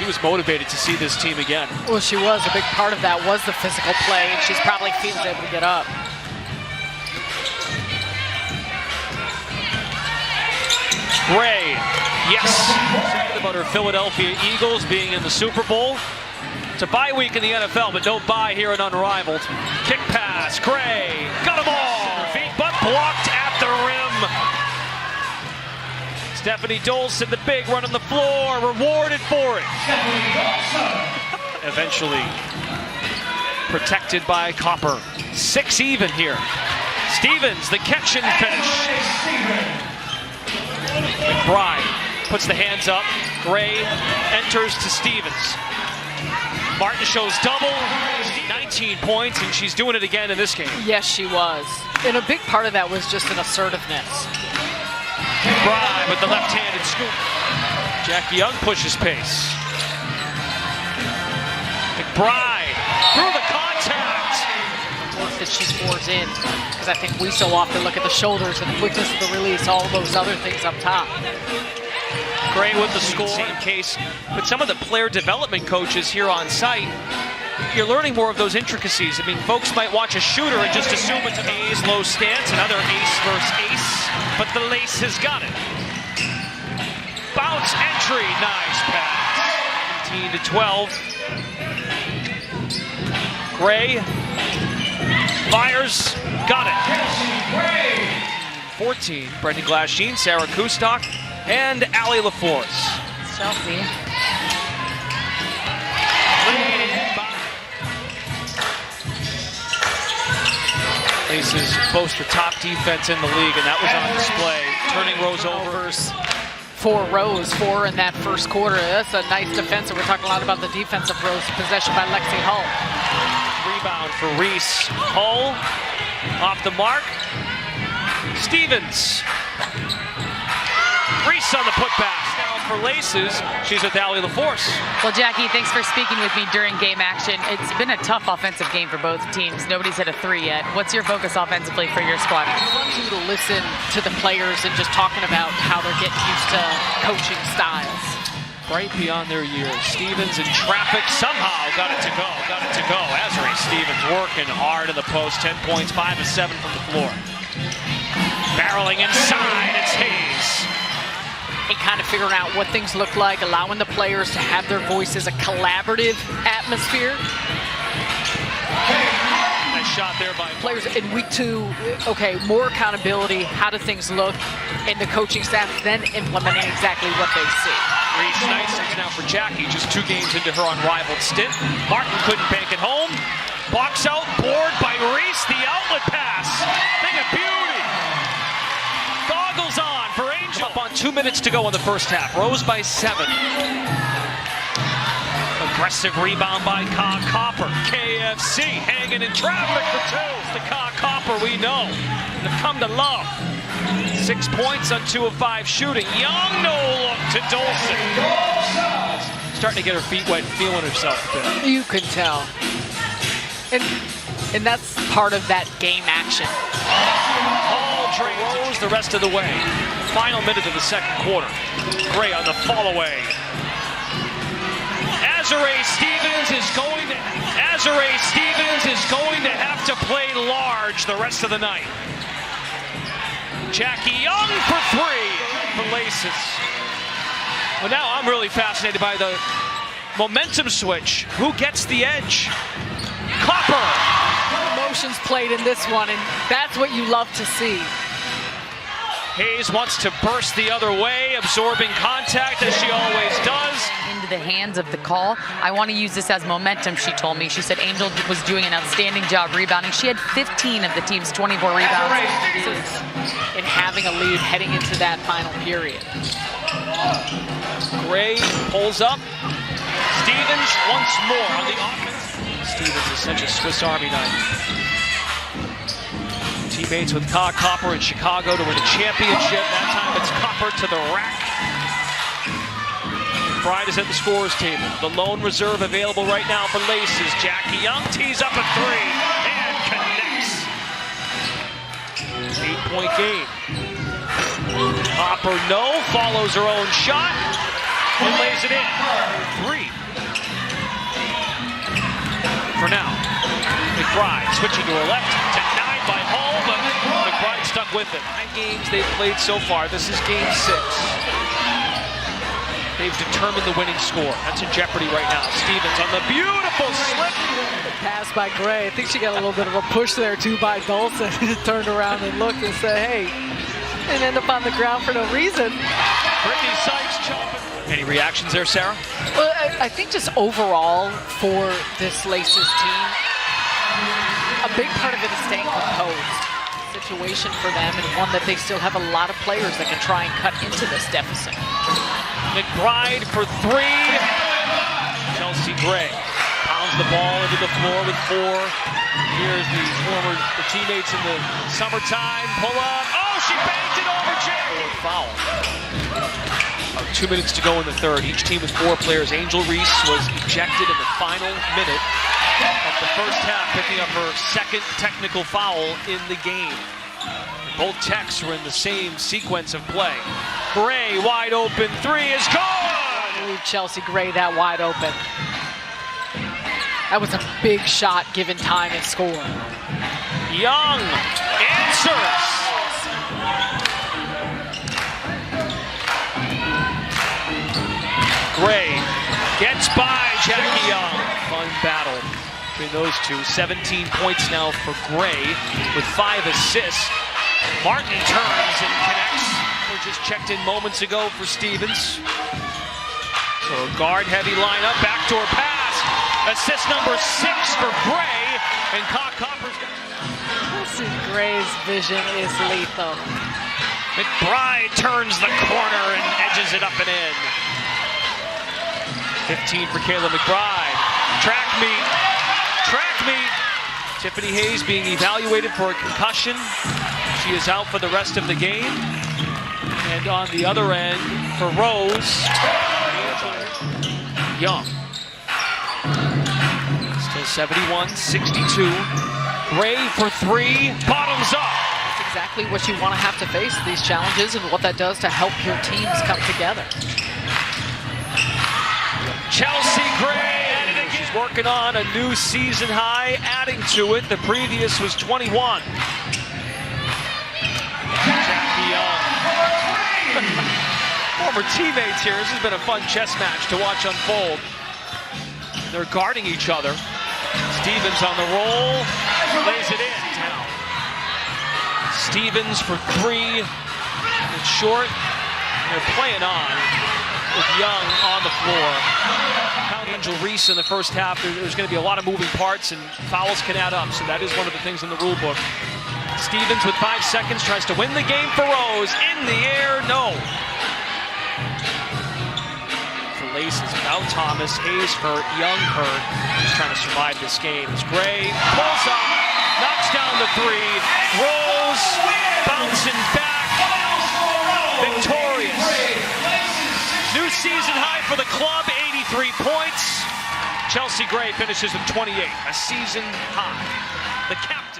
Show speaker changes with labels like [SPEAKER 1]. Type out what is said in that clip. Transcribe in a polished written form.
[SPEAKER 1] She was motivated to see this team again.
[SPEAKER 2] Well, she was. A big part of that was the physical play, and she's probably feels able to get up.
[SPEAKER 1] Gray, yes. Excited about her Philadelphia Eagles being in the Super Bowl. It's a bye week in the NFL, but no bye here in Unrivaled. Kick pass, Gray, got them all. Feet, but blocked at the rim. Stephanie Dolson, the big run on the floor, rewarded for it. Eventually protected by Copper. 6 even here. Stevens, the catch and finish. McBride puts the hands up. Gray enters to Stevens. Martin shows double, 19 points, and she's doing it again in this game.
[SPEAKER 2] Yes, she was. And a big part of that was just an assertiveness.
[SPEAKER 1] McBride with the left-handed scoop. Jackie Young pushes pace. McBride through the contact.
[SPEAKER 2] Work that she pours in, because I think we so often look at the shoulders and the quickness of the release, all those other things up top.
[SPEAKER 1] Gray with the score. Same case, but some of the player development coaches here on site, you're learning more of those intricacies. I mean, folks might watch a shooter and just assume it's an A's low stance, another ace versus ace, but the lace has got it. Bounce entry, nice pass. 17 to 12. Gray fires, got it. 14, Brendan Glasheen, Sarah Kustok, and Allie LaForce.
[SPEAKER 3] Chelsea.
[SPEAKER 1] Laces boast her top defense in the league, and that was on display. Turning Rose over.
[SPEAKER 2] 4 rows, 4 in that first quarter. That's a nice defense, and we're talking a lot about the defensive rows. Possession by Lexi Hull.
[SPEAKER 1] Rebound for Reese. Hull off the mark. Stevens. Reese on the putback. Down for Laces. She's with Allie LaForce.
[SPEAKER 3] Well, Jackie, thanks for speaking with me during game action. It's been a tough offensive game for both teams. Nobody's hit a 3 yet. What's your focus offensively for your squad?
[SPEAKER 2] I want you to listen to the players and just talking about how they're getting used to coaching styles.
[SPEAKER 1] Right beyond their years. Stevens in traffic, somehow got it to go. Got it to go. Azrae Stevens working hard in the post. 10 points, 5 of 7 from the floor. Barreling inside, it's Hayes.
[SPEAKER 2] And kind of figuring out what things look like, allowing the players to have their voices, a collaborative atmosphere.
[SPEAKER 1] Nice shot there by
[SPEAKER 2] players in week 2. Okay, more accountability. How do things look? And the coaching staff then implementing exactly what they see.
[SPEAKER 1] Reese nice now for Jackie, just 2 games into her unrivaled stint. Martin couldn't bank it home. Box out, board by Reese. The outlet pass. Thing of beauty. Goggles on for Angel. Up on 2 minutes to go in the first half. Rose by 7. Aggressive rebound by Ka Copper. KFC hanging in traffic for 2. The Ka Copper we know and have come to love. 6 points on 2 of 5 shooting. Young no look to Dolson. Starting to get her feet wet, feeling herself a bit.
[SPEAKER 2] You can tell. And that's part of that game action.
[SPEAKER 1] All Rose the rest of the way. Final minute of the second quarter. Gray on the fall away. Azrae Stevens is going to have to play large the rest of the night. Jackie Young for 3 for Laces. Well, now I'm really fascinated by the momentum switch. Who gets the edge? Copper.
[SPEAKER 2] Emotions played in this one, and that's what you love to see.
[SPEAKER 1] Hayes wants to burst the other way, absorbing contact as she always does.
[SPEAKER 3] Into the hands of the call. I want to use this as momentum, she told me. She said Angel was doing an outstanding job rebounding. She had 15 of the team's 24 rebounds.
[SPEAKER 2] And having a lead heading into that final period.
[SPEAKER 1] Gray pulls up. Stevens once more on the offense. Stevens is such a Swiss Army knife. Teammates with Ka Copper in Chicago to win a championship. That time it's Copper to the rack. McBride is at the scorer's table. The lone reserve available right now for Laces. Jackie Young tees up a 3 and connects. 8-point game. Copper no, follows her own shot. and lays it in. 3. For now. McBride switching to her left, denied by Hall, but McBride stuck with it. 9 games they've played so far. This is game 6. They've determined the winning score. That's in jeopardy right now. Stevens on the beautiful slip.
[SPEAKER 2] Pass by Gray. I think she got a little bit of a push there too by Dulce. Turned around and looked and said, hey, and end up on the ground for no reason.
[SPEAKER 1] Brittany Sykes chomping. Any reactions there, Sarah?
[SPEAKER 2] Well, I think just overall for this Laces team, a big part of it is staying composed. Situation for them, and one that they still have a lot of players that can try and cut into this deficit.
[SPEAKER 1] McBride for 3. Chelsea Gray pounds the ball into the floor with 4. Here's the teammates in the summertime. Pull up. Oh, she banked it over Jay. Foul. 2 minutes to go in the third. Each team with 4 players. Angel Reese was ejected in the final minute of the first half, picking up her 2nd technical foul in the game. Both Techs were in the same sequence of play. Gray wide open 3 is gone!
[SPEAKER 2] Leave Chelsea Gray that wide open. That was a big shot given time and score.
[SPEAKER 1] Young answers! Gray gets by Jackie Young. Fun battle between those two. 17 points now for Gray with 5 assists. Martin turns and connects. We just checked in moments ago for Stevens. So a guard-heavy lineup, backdoor pass. Assist number 6 for Gray, and Copper's got.
[SPEAKER 2] Chelsea Gray's vision is lethal.
[SPEAKER 1] McBride turns the corner and edges it up and in. 15 for Kayla McBride. Track meet. Tiffany Hayes being evaluated for a concussion. She is out for the rest of the game. And on the other end for Rose, Young. Still 71-62. Gray for 3, bottoms up.
[SPEAKER 2] That's exactly what you want to have to face, these challenges, and what that does to help your teams come together.
[SPEAKER 1] Chelsea Gray. She's working on a new season high, adding to it. The previous was 21. Jackie Young. Former teammates here. This has been a fun chess match to watch unfold. They're guarding each other. Stevens on the roll. Lays it in. Down. Stevens for 3. It's short. They're playing on with Young on the floor. Angel Reese in the first half. There's going to be a lot of moving parts, and fouls can add up, so that is one of the things in the rule book. Stevens with 5 seconds tries to win the game for Rose. In the air, no. For Laces without Thomas, Hayes hurt, Young hurt. He's trying to survive this game. As Gray pulls up, knocks down the 3. Rose bouncing back, victorious. New season high for the club, 83 points. Chelsea Gray finishes with 28, a season high. The captain.